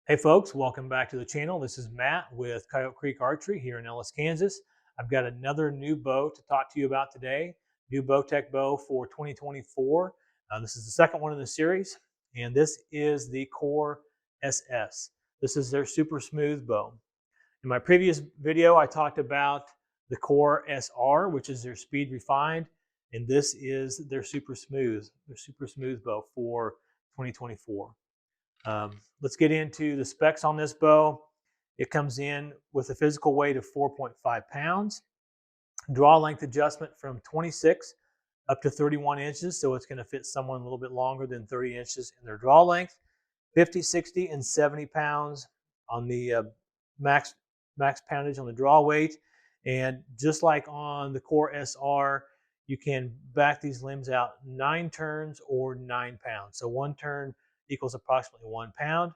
Hey folks, welcome back to the channel. This is Matt with Coyote Creek Archery here in Ellis, Kansas. I've got another new bow to talk to you about today. New Bowtech bow for 2024. This is the second one in the series, and this is the Core SS. This is their super smooth bow. In my previous video, I talked about the Core SR, which is their speed refined, and this is their super smooth bow for 2024. Let's get into the specs on this bow. It comes in with a physical weight of 4.5 pounds, draw length adjustment from 26 up to 31 inches, so it's going to fit someone a little bit longer than 30 inches in their draw length, 50, 60, and 70 pounds on the max poundage on the draw weight. And just like on the Core SR, you can back these limbs out 9 turns or 9 pounds. So 1 turn equals approximately 1 pound.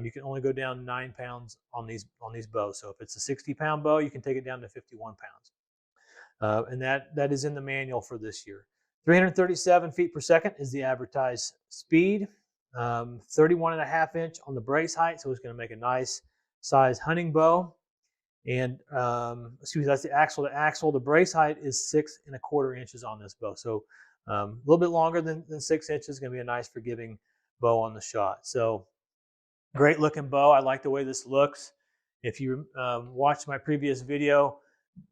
You can only go down 9 pounds on these bows. So if it's a 60-pound bow, you can take it down to 51 pounds. And that is in the manual for this year. 337 feet per second is the advertised speed. 31.5 inch on the brace height, so it's going to make a nice size hunting bow. And that's the axle to axle. The brace height is 6.25 inches on this bow, so a little bit longer than 6 inches. Going to be a nice forgiving bow on the shot. So great looking bow. I like the way this looks. If you watched my previous video,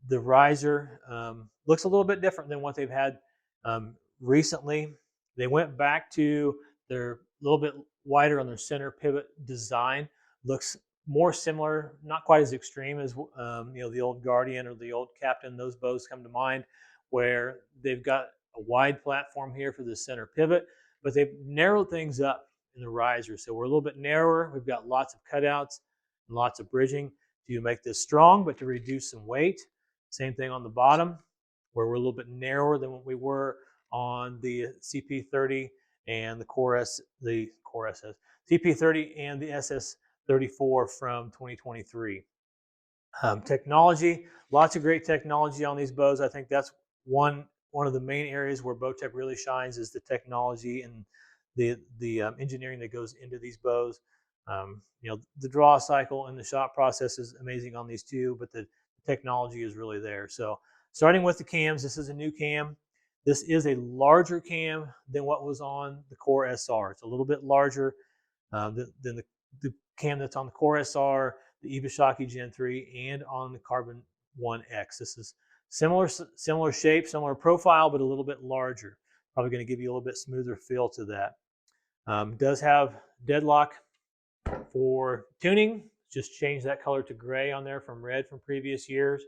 the riser looks a little bit different than what they've had recently. They went back to their little bit wider on their center pivot design. Looks more similar, not quite as extreme as the old Guardian or the old Captain. Those bows come to mind, where they've got a wide platform here for the center pivot, but they've narrowed things up in the riser. So we're a little bit narrower. We've got lots of cutouts and lots of bridging to make this strong, but to reduce some weight. Same thing on the bottom, where we're a little bit narrower than what we were on the CP30 and the Core SS, CP30 and the SS34 from 2023. Technology, lots of great technology on these bows. I think that's one of the main areas where Bowtech really shines, is the technology and the engineering that goes into these bows. The draw cycle and the shot process is amazing on these two, but the technology is really there. So starting with the cams, this is a new cam. This is a larger cam than what was on the Core SR. It's a little bit larger than the cam that's on the Core SR, the Ibashaki Gen 3, and on the Carbon 1X. This is similar shape, similar profile, but a little bit larger. Probably going to give you a little bit smoother feel to that. Does have deadlock for tuning. Just change that color to gray on there from red from previous years,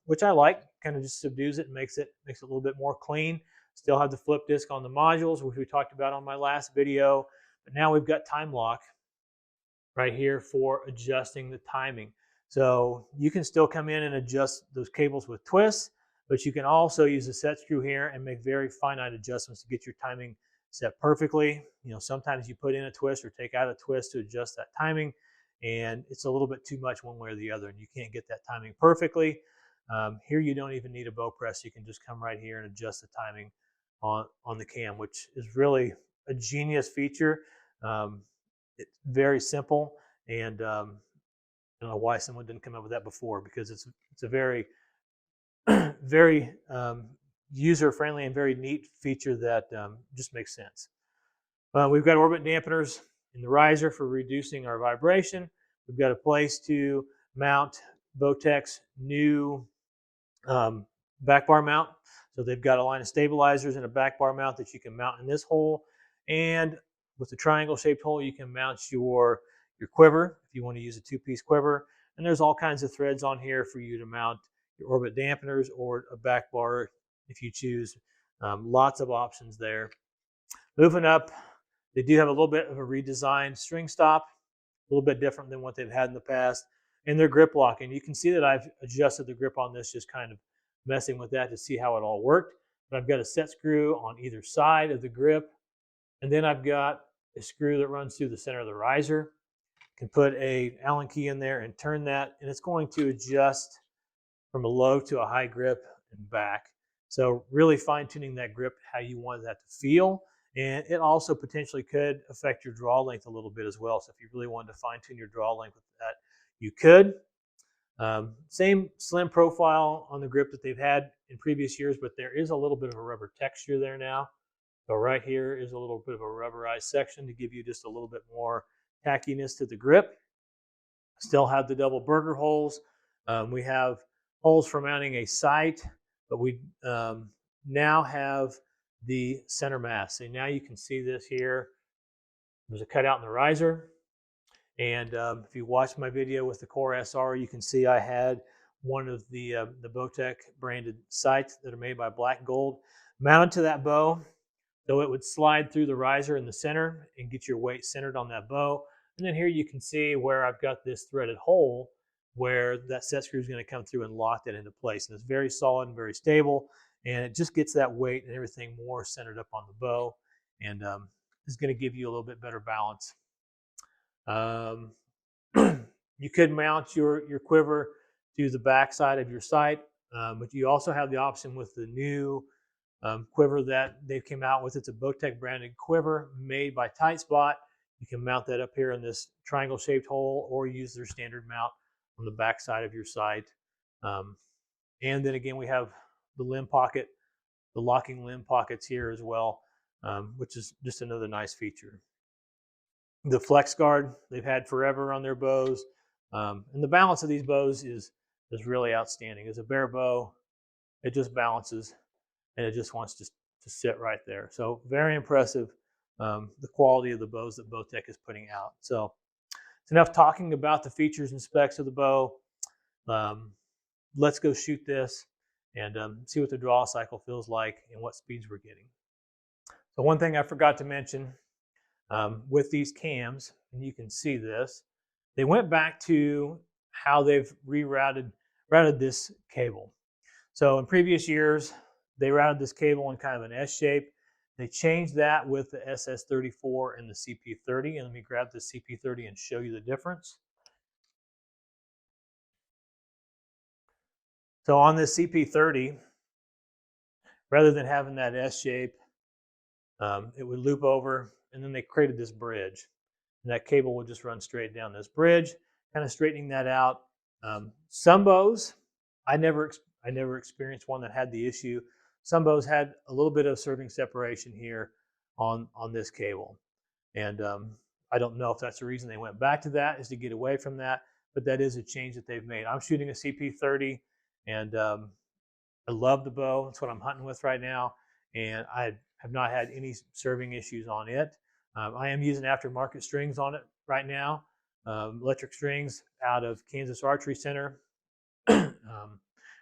which I like. Kind of just subdues it and makes it a little bit more clean. Still have the flip disc on the modules, which we talked about on my last video. But now we've got time lock right here for adjusting the timing. So you can still come in and adjust those cables with twists, but you can also use a set screw here and make very finite adjustments to get your timing set perfectly. Sometimes you put in a twist or take out a twist to adjust that timing, and it's a little bit too much one way or the other, and you can't get that timing perfectly. Here you don't even need a bow press. You can just come right here and adjust the timing on the cam, which is really a genius feature. It's very simple, and I don't know why someone didn't come up with that before, because it's a very very user-friendly and very neat feature that just makes sense. We've got orbit dampeners in the riser for reducing our vibration. We've got a place to mount Bowtech's new back bar mount. So they've got a line of stabilizers and a back bar mount that you can mount in this hole. And with the triangle-shaped hole, you can mount your quiver if you want to use a 2-piece quiver. And there's all kinds of threads on here for you to mount your orbit dampeners or a back bar if you choose. Lots of options there. Moving up, they do have a little bit of a redesigned string stop, a little bit different than what they've had in the past. And their grip lock. And you can see that I've adjusted the grip on this, just kind of messing with that to see how it all worked. But I've got a set screw on either side of the grip. And then I've got a screw that runs through the center of the riser. You can put a Allen key in there and turn that, and it's going to adjust from a low to a high grip and back. So really fine-tuning that grip how you want that to feel. And it also potentially could affect your draw length a little bit as well. So if you really wanted to fine tune your draw length with that, you could. Same slim profile on the grip that they've had in previous years, but there is a little bit of a rubber texture there now. So right here is a little bit of a rubberized section to give you just a little bit more tackiness to the grip. Still have the double burger holes. We have holes for mounting a sight, but we now have the center mass. So now you can see this here. There's a cutout in the riser. And if you watch my video with the Core SR, you can see I had one of the Bowtech branded sights that are made by Black Gold mounted to that bow. So it would slide through the riser in the center and get your weight centered on that bow. And then here you can see where I've got this threaded hole where that set screw is going to come through and lock that into place. And it's very solid and very stable. And it just gets that weight and everything more centered up on the bow. And is going to give you a little bit better balance. You could mount your quiver to the back side of your sight, but you also have the option with the new quiver that they've came out with. It's a Bowtech branded quiver made by Tight Spot. You can mount that up here in this triangle shaped hole, or use their standard mount on the back side of your sight. And then again, we have the limb pocket, the locking limb pockets here as well, which is just another nice feature. The flex guard they've had forever on their bows, and the balance of these bows is really outstanding. As a bare bow, it just balances and it just wants to sit right there. So very impressive, the quality of the bows that Bowtech is putting out. So it's enough talking about the features and specs of the bow. Let's go shoot this and see what the draw cycle feels like and what speeds we're getting. So one thing I forgot to mention, with these cams, and you can see this, they went back to how they've routed this cable. So in previous years, they routed this cable in kind of an S shape. They changed that with the SS34 and the CP30. And let me grab the CP30 and show you the difference. So on this CP30, rather than having that S shape, it would loop over, and then they created this bridge. And that cable would just run straight down this bridge, kind of straightening that out. Some bows, I never experienced one that had the issue. Some bows had a little bit of serving separation here on this cable. And I don't know if that's the reason they went back to that, is to get away from that, but that is a change that they've made. I'm shooting a CP30, and I love the bow. That's what I'm hunting with right now, and I have not had any serving issues on it. I am using aftermarket strings on it right now, electric strings out of Kansas Archery Center.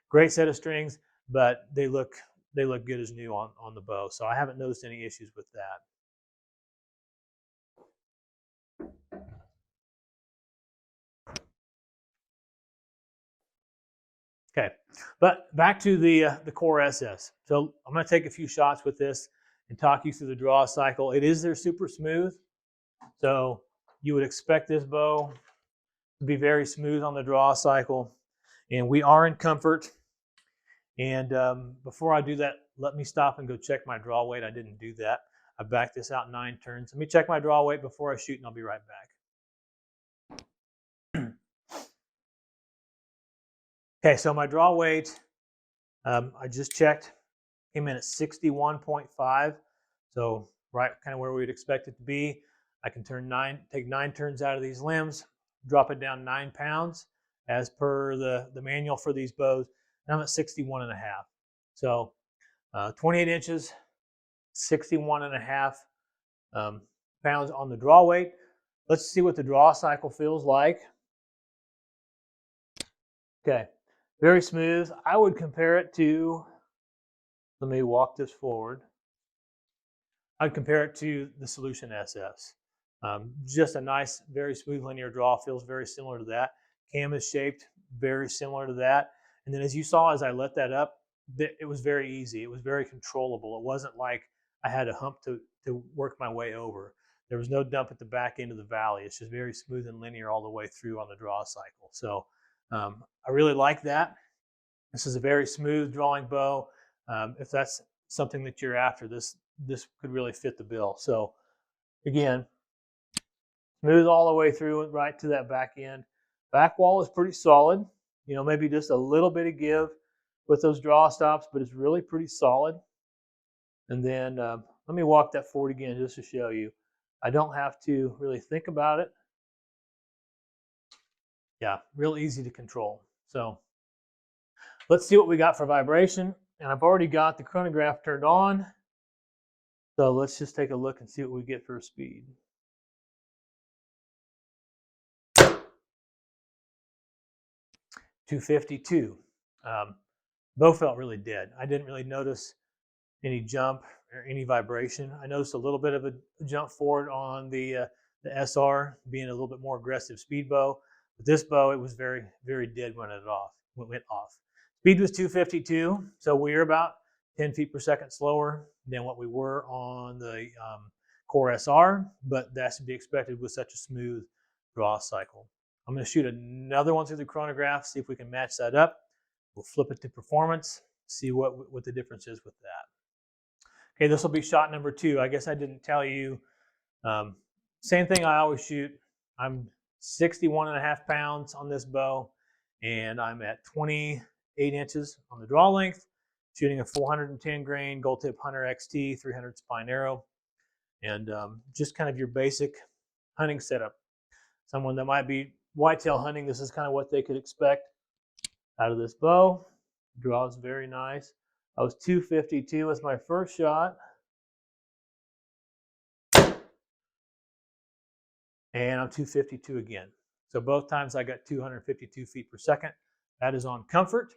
Great set of strings, but they look good as new on the bow, so I haven't noticed any issues with that. Okay, but back to the Core SS. So I'm going to take a few shots with this and talk you through the draw cycle. It is their super smooth, so you would expect this bow to be very smooth on the draw cycle. And we are in comfort. And before I do that, let me stop and go check my draw weight. I didn't do that. I backed this out 9 turns. Let me check my draw weight before I shoot, and I'll be right back. Okay, so my draw weight, I just checked, came in at 61.5. So right kind of where we'd expect it to be. I can take 9 turns out of these limbs, drop it down 9 pounds as per the manual for these bows, and I'm at 61.5. So 28 inches, 61.5 pounds on the draw weight. Let's see what the draw cycle feels like. Okay, very smooth. I would compare it to, let me walk this forward. I'd compare it to the Solution SS. Just a nice, very smooth linear draw, feels very similar to that. Cam is shaped very similar to that. And then as you saw, as I let that up, it was very easy. It was very controllable. It wasn't like I had a hump to work my way over. There was no dump at the back end of the valley. It's just very smooth and linear all the way through on the draw cycle. So I really like that. This is a very smooth drawing bow. If that's something that you're after, this this could really fit the bill. So again, smooth all the way through and right to that back end. Back wall is pretty solid. Maybe just a little bit of give with those draw stops, but it's really pretty solid. And then let me walk that forward again just to show you. I don't have to really think about it. Yeah, real easy to control. So let's see what we got for vibration. And I've already got the chronograph turned on. So let's just take a look and see what we get for speed. .252. Bow felt really dead. I didn't really notice any jump or any vibration. I noticed a little bit of a jump forward on the SR, being a little bit more aggressive speed bow. But this bow, it was very, very dead when it went off. Speed was 252, so we were about 10 feet per second slower than what we were on the Core SR, but that's to be expected with such a smooth draw cycle. I'm going to shoot another one through the chronograph, see if we can match that up. We'll flip it to performance, see what the difference is with that. Okay, this will be shot number 2. I guess I didn't tell you. Same thing I always shoot. I'm 61.5 pounds on this bow, and I'm at 28 inches on the draw length, shooting a 410 grain Gold Tip Hunter XT 300 spine arrow, and just kind of your basic hunting setup. Someone that might be whitetail hunting, this is kind of what they could expect out of this bow. Draws very nice. I was 252 with my first shot. And I'm 252 again. So both times I got 252 feet per second. That is on comfort.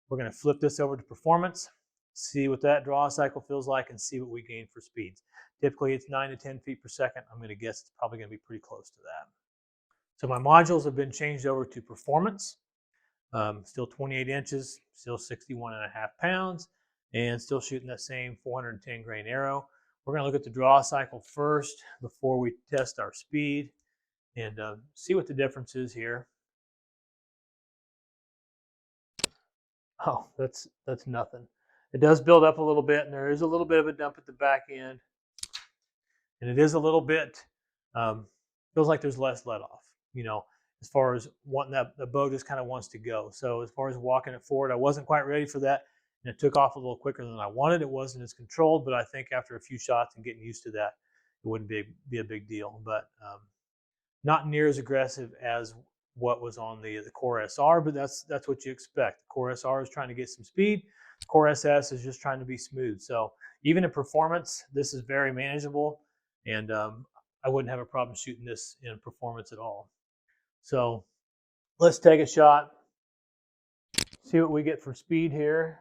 We're going to flip this over to performance, see what that draw cycle feels like, and see what we gain for speeds. Typically it's 9 to 10 feet per second. I'm going to guess it's probably going to be pretty close to that. So my modules have been changed over to performance. Still 28 inches, still 61.5 pounds, and still shooting that same 410 grain arrow. We're going to look at the draw cycle first before we test our speed and see what the difference is here. Oh, that's nothing. It does build up a little bit, and there is a little bit of a dump at the back end, and it is a little bit feels like there's less let off. As far as wanting that, the bow just kind of wants to go. So as far as walking it forward, I wasn't quite ready for that, and it took off a little quicker than I wanted. It wasn't as controlled, but I think after a few shots and getting used to that, it wouldn't be a big deal. But not near as aggressive as what was on the Core SR, but that's what you expect. The Core SR is trying to get some speed. The Core SS is just trying to be smooth. So even in performance, this is very manageable, and I wouldn't have a problem shooting this in performance at all. So let's take a shot, see what we get for speed here.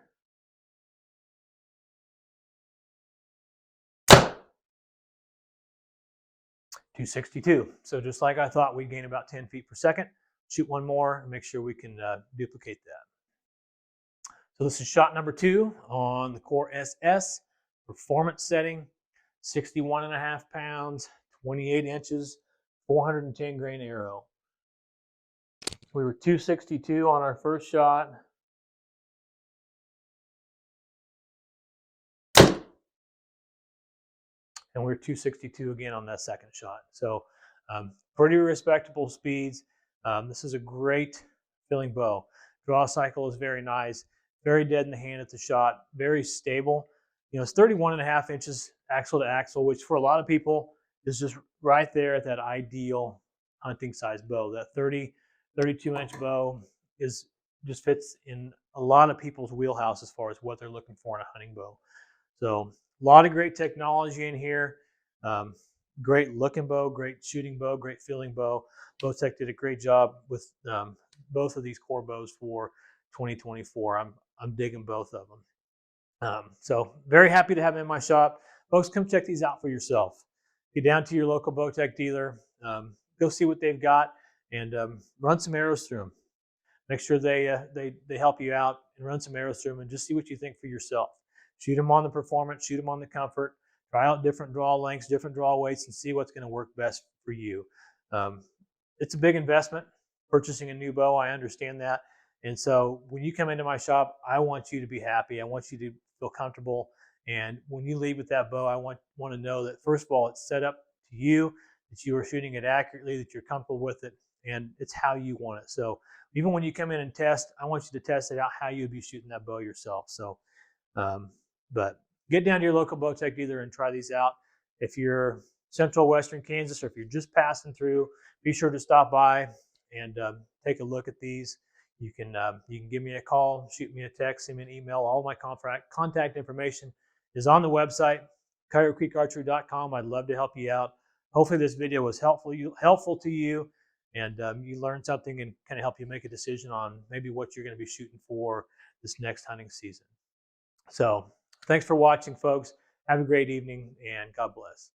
.262. So just like I thought, we'd gain about 10 feet per second. Shoot one more and make sure we can duplicate that. So this is shot number 2 on the Core SS, performance setting, 61.5 pounds, 28 inches, 410 grain arrow. We were 262 on our first shot. And we're 262 again on that second shot. So pretty respectable speeds. This is a great filling bow. Draw cycle is very nice, very dead in the hand at the shot, very stable. It's 31.5 inches axle to axle, which for a lot of people is just right there at that ideal hunting size bow. That 32-inch bow just fits in a lot of people's wheelhouse as far as what they're looking for in a hunting bow. So a lot of great technology in here. Great looking bow, great shooting bow, great feeling bow. Bowtech did a great job with both of these core bows for 2024. I'm digging both of them. So very happy to have them in my shop. Folks, come check these out for yourself. Get down to your local Bowtech dealer. Go see what they've got and run some arrows through them. Make sure they help you out and run some arrows through them and just see what you think for yourself. Shoot them on the performance, shoot them on the comfort, try out different draw lengths, different draw weights, and see what's going to work best for you. It's a big investment, purchasing a new bow. I understand that. And so when you come into my shop, I want you to be happy. I want you to feel comfortable And when you leave with that bow, I want to know that, first of all, it's set up to you, that you are shooting it accurately, that you're comfortable with it, and it's how you want it. So even when you come in and test, I want you to test it out how you'd be shooting that bow yourself. So, but get down to your local Bowtech dealer and try these out. If you're central western Kansas, or if you're just passing through, be sure to stop by and take a look at these. You can give me a call, shoot me a text, send me an email. All my contact information is on the website, coyotecreekarchery.com. I'd love to help you out. Hopefully this video was helpful to you, and you learned something and kind of help you make a decision on maybe what you're going to be shooting for this next hunting season. So thanks for watching, folks. Have a great evening, and God bless.